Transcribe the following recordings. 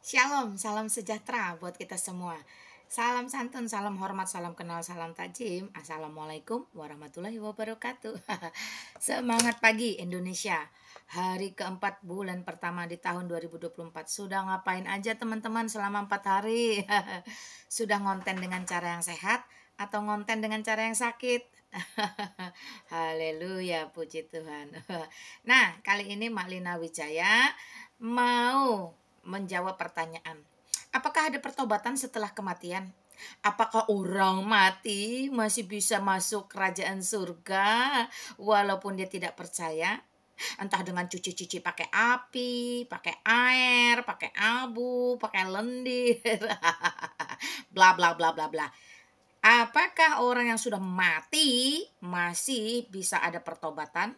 Shalom, salam sejahtera buat kita semua. Salam santun, salam hormat, salam kenal, salam takjim. Assalamualaikum warahmatullahi wabarakatuh. Semangat pagi Indonesia. Hari keempat bulan pertama di tahun 2024. Sudah ngapain aja teman-teman selama 4 hari? Sudah ngonten dengan cara yang sehat atau ngonten dengan cara yang sakit? Haleluya, puji Tuhan. Nah, kali ini Mak Lina Wijaya mau menjawab pertanyaan. Apakah ada pertobatan setelah kematian? Apakah orang mati masih bisa masuk kerajaan surga walaupun dia tidak percaya? Entah dengan cuci-cuci pakai api, pakai air, pakai abu, pakai lendir, bla bla bla bla bla. Apakah orang yang sudah mati masih bisa ada pertobatan?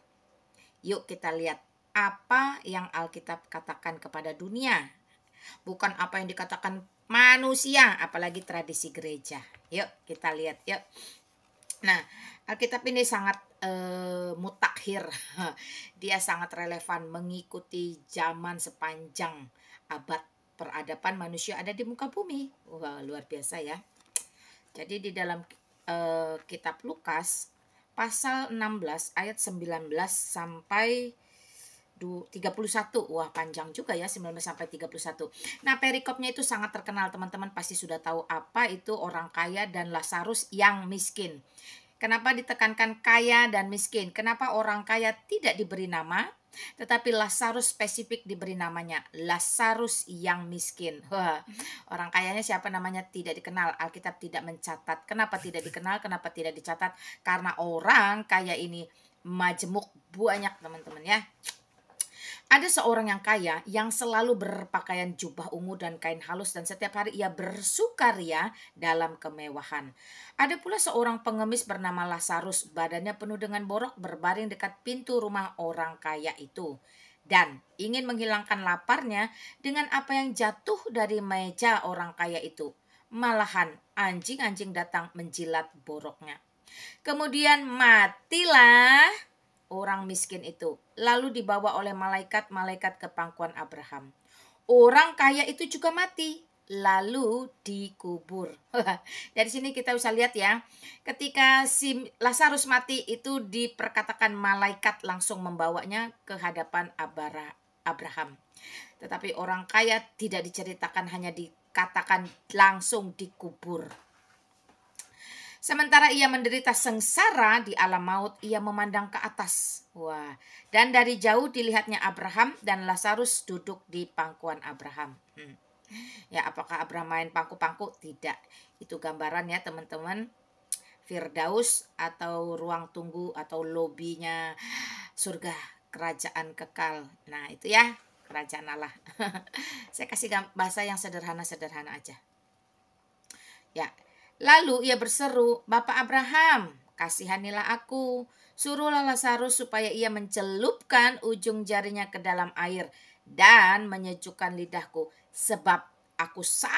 Yuk kita lihat apa yang Alkitab katakan kepada dunia. Bukan apa yang dikatakan manusia, apalagi tradisi gereja. Yuk kita lihat yuk. Nah, Alkitab ini sangat mutakhir. Dia sangat relevan mengikuti zaman sepanjang abad peradaban manusia ada di muka bumi. Wah, luar biasa ya. Jadi di dalam kitab Lukas pasal 16 ayat 19 sampai 31. Wah, panjang juga ya, 19 sampai 31. Nah, perikopnya itu sangat terkenal, teman-teman pasti sudah tahu apa itu orang kaya dan Lazarus yang miskin. Kenapa ditekankan kaya dan miskin? Kenapa orang kaya tidak diberi nama, tetapi Lazarus spesifik diberi namanya, Lazarus yang miskin. Wah, orang kayanya siapa namanya tidak dikenal, Alkitab tidak mencatat. Kenapa tidak dikenal? Kenapa tidak dicatat? Karena orang kaya ini majemuk banyak, teman-teman ya. Ada seorang yang kaya yang selalu berpakaian jubah ungu dan kain halus dan setiap hari ia bersukaria dalam kemewahan. Ada pula seorang pengemis bernama Lazarus, badannya penuh dengan borok, berbaring dekat pintu rumah orang kaya itu. Dan ingin menghilangkan laparnya dengan apa yang jatuh dari meja orang kaya itu. Malahan anjing-anjing datang menjilat boroknya. Kemudian matilah orang miskin itu, lalu dibawa oleh malaikat-malaikat ke pangkuan Abraham. Orang kaya itu juga mati, lalu dikubur. Dari sini kita bisa lihat ya, ketika si Lazarus mati itu diperkatakan malaikat langsung membawanya ke hadapan Abraham. Tetapi orang kaya tidak diceritakan, hanya dikatakan langsung dikubur. Sementara ia menderita sengsara di alam maut, ia memandang ke atas. Wah, dan dari jauh dilihatnya Abraham dan Lazarus duduk di pangkuan Abraham. Ya, apakah Abraham main pangku-pangku? Tidak. Itu gambaran ya teman-teman. Firdaus atau ruang tunggu atau lobinya surga, kerajaan kekal. Nah, itu ya, kerajaan Allah. Saya kasih bahasa yang sederhana-sederhana aja. Ya, lalu ia berseru, "Bapak Abraham, kasihanilah aku. Suruhlah Lazarus supaya ia mencelupkan ujung jarinya ke dalam air dan menyejukkan lidahku, sebab aku sangat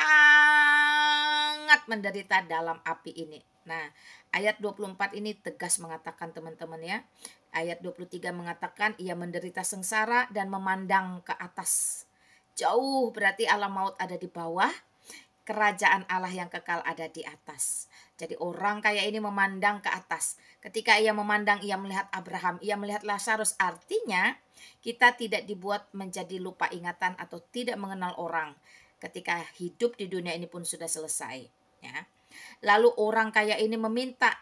menderita dalam api ini." Nah, ayat 24 ini tegas mengatakan teman-teman ya. Ayat 23 mengatakan ia menderita sengsara dan memandang ke atas. Jauh, berarti alam maut ada di bawah, kerajaan Allah yang kekal ada di atas. Jadi orang kaya ini memandang ke atas. Ketika ia memandang, ia melihat Abraham, ia melihat Lazarus. Artinya kita tidak dibuat menjadi lupa ingatan atau tidak mengenal orang ketika hidup di dunia ini pun sudah selesai. Ya. Lalu orang kaya ini meminta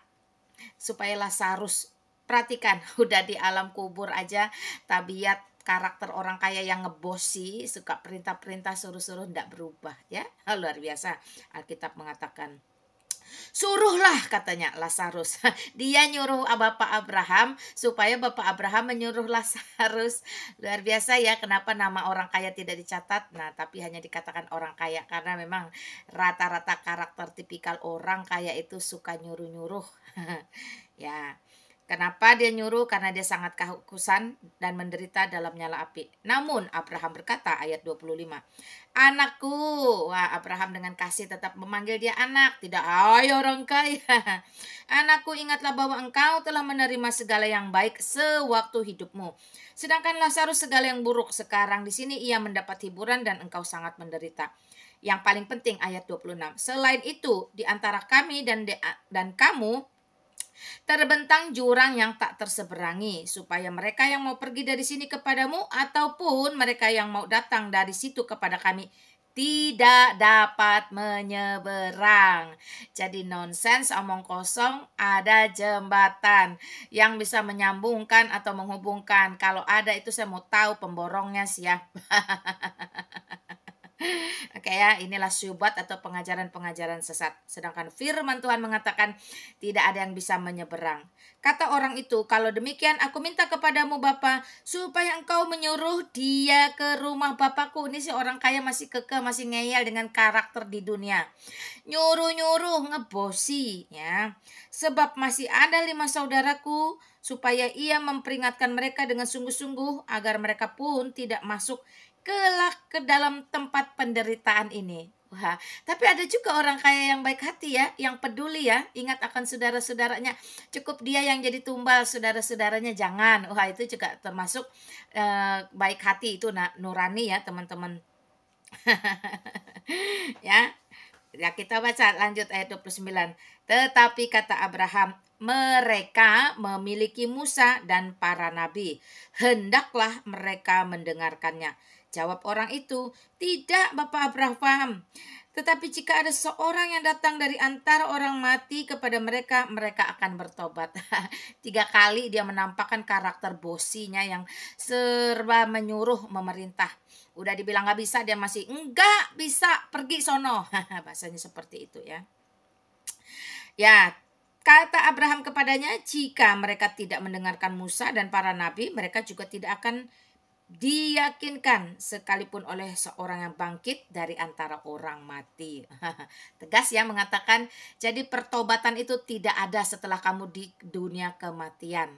supaya Lazarus, perhatikan, udah di alam kubur aja tabiat karakter orang kaya yang ngebosi, suka perintah-perintah, suruh-suruh tidak berubah ya. Luar biasa. Alkitab mengatakan, suruhlah katanya Lazarus. Dia nyuruh Bapak Abraham supaya Bapak Abraham menyuruh Lazarus. Luar biasa ya, kenapa nama orang kaya tidak dicatat. Nah, tapi hanya dikatakan orang kaya karena memang rata-rata karakter tipikal orang kaya itu suka nyuruh-nyuruh. Ya. Kenapa dia nyuruh? Karena dia sangat kehausan dan menderita dalam nyala api. Namun Abraham berkata, ayat 25, anakku. Wah, Abraham dengan kasih tetap memanggil dia anak, tidak hai orang kaya. Anakku, ingatlah bahwa engkau telah menerima segala yang baik sewaktu hidupmu. Sedangkan Lazarus segala yang buruk. Sekarang di sini ia mendapat hiburan dan engkau sangat menderita. Yang paling penting ayat 26. Selain itu, di antara kami dan kamu terbentang jurang yang tak terseberangi, supaya mereka yang mau pergi dari sini kepadamu ataupun mereka yang mau datang dari situ kepada kami tidak dapat menyeberang. Jadi nonsens, omong kosong, ada jembatan yang bisa menyambungkan atau menghubungkan. Kalau ada itu saya mau tahu pemborongnya siapa. Oke ya, inilah syubhat atau pengajaran-pengajaran sesat. Sedangkan firman Tuhan mengatakan tidak ada yang bisa menyeberang. Kata orang itu, kalau demikian aku minta kepadamu Bapa, supaya engkau menyuruh dia ke rumah Bapakku. Ini si orang kaya masih kekeh, masih ngeyel dengan karakter di dunia. Nyuruh-nyuruh, ngebosi ya. Sebab masih ada 5 saudaraku, supaya ia memperingatkan mereka dengan sungguh-sungguh agar mereka pun tidak masuk kelak ke dalam tempat penderitaan ini. Wah, tapi ada juga orang kaya yang baik hati ya, yang peduli ya, ingat akan saudara-saudaranya. Cukup dia yang jadi tumbal, saudara-saudaranya jangan. Wah, itu juga termasuk baik hati, itu nurani ya teman-teman. Ya. Ya, kita baca lanjut ayat 29. Tetapi kata Abraham, mereka memiliki Musa dan para nabi. Hendaklah mereka mendengarkannya. Jawab orang itu, tidak Bapak Abraham. Tetapi jika ada seorang yang datang dari antara orang mati kepada mereka, mereka akan bertobat. 3 kali dia menampakkan karakter bosinya yang serba menyuruh memerintah. Udah dibilang gak bisa, dia masih enggak bisa, pergi sono. Bahasanya seperti itu ya. Ya, kata Abraham kepadanya, jika mereka tidak mendengarkan Musa dan para nabi, mereka juga tidak akan diyakinkan sekalipun oleh seorang yang bangkit dari antara orang mati. Tegas ya mengatakan, jadi pertobatan itu tidak ada setelah kamu di dunia kematian.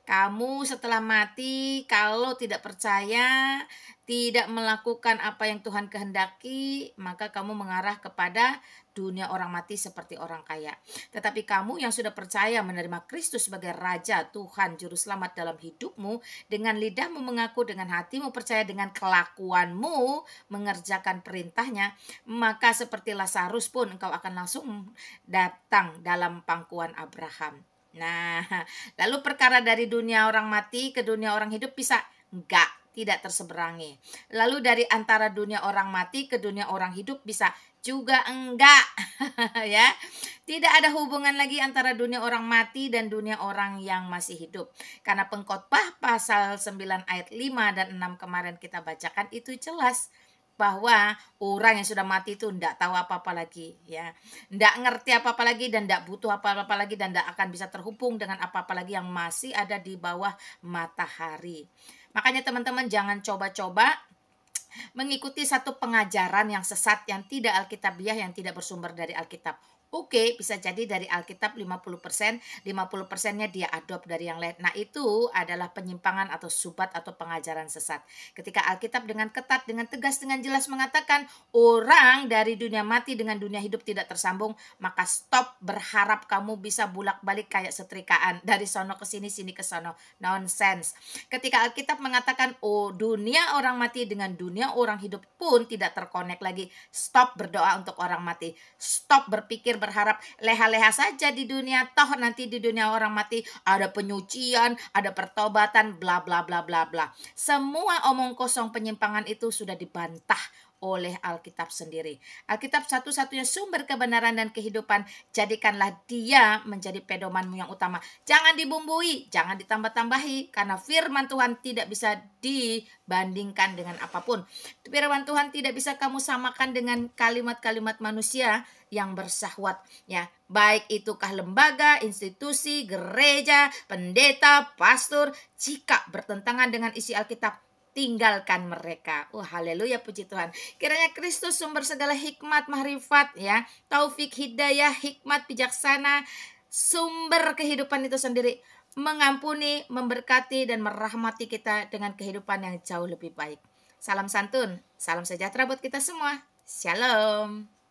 Kamu setelah mati, kalau tidak percaya, tidak melakukan apa yang Tuhan kehendaki, maka kamu mengarah kepada dunia orang mati seperti orang kaya. Tetapi kamu yang sudah percaya menerima Kristus sebagai Raja, Tuhan, Juru Selamat dalam hidupmu, dengan lidahmu mengaku, dengan hatimu percaya, dengan kelakuanmu mengerjakan perintahnya, maka seperti Lazarus pun engkau akan langsung datang dalam pangkuan Abraham. Nah, lalu perkara dari dunia orang mati ke dunia orang hidup bisa? Enggak, tidak terseberangi. Lalu dari antara dunia orang mati ke dunia orang hidup bisa? Juga enggak. Ya. Tidak ada hubungan lagi antara dunia orang mati dan dunia orang yang masih hidup. Karena Pengkhotbah pasal 9 ayat 5 dan 6 kemarin kita bacakan itu jelas bahwa orang yang sudah mati itu tidak tahu apa-apa lagi ya, tidak ngerti apa-apa lagi dan tidak butuh apa-apa lagi dan tidak akan bisa terhubung dengan apa-apa lagi yang masih ada di bawah matahari. Makanya teman-teman jangan coba-coba mengikuti satu pengajaran yang sesat, yang tidak alkitabiah, yang tidak bersumber dari Alkitab. Oke, bisa jadi dari Alkitab 50%, 50%-nya dia adopt dari yang lain. Nah, itu adalah penyimpangan atau subhat atau pengajaran sesat. Ketika Alkitab dengan ketat, dengan tegas, dengan jelas mengatakan orang dari dunia mati dengan dunia hidup tidak tersambung, maka stop berharap kamu bisa bulak-balik kayak setrikaan dari sono ke sini, sini ke sono. Nonsense. Ketika Alkitab mengatakan dunia orang mati dengan dunia orang hidup pun tidak terkonek lagi, stop berdoa untuk orang mati. Stop berpikir berharap leha-leha saja di dunia, toh nanti di dunia orang mati ada penyucian, ada pertobatan, bla bla bla bla bla. Semua omong kosong penyimpangan itu sudah dibantah oleh Alkitab sendiri. Alkitab satu-satunya sumber kebenaran dan kehidupan. Jadikanlah dia menjadi pedomanmu yang utama. Jangan dibumbui, jangan ditambah-tambahi, karena firman Tuhan tidak bisa dibandingkan dengan apapun. Firman Tuhan tidak bisa kamu samakan dengan kalimat-kalimat manusia yang bersahwat ya, baik itukah lembaga, institusi, gereja, pendeta, pastor. Jika bertentangan dengan isi Alkitab, tinggalkan mereka. Haleluya, puji Tuhan. Kiranya Kristus sumber segala hikmat, mahrifat ya, taufik, hidayah, hikmat, bijaksana, sumber kehidupan itu sendiri mengampuni, memberkati, dan merahmati kita dengan kehidupan yang jauh lebih baik. Salam santun, salam sejahtera buat kita semua. Shalom.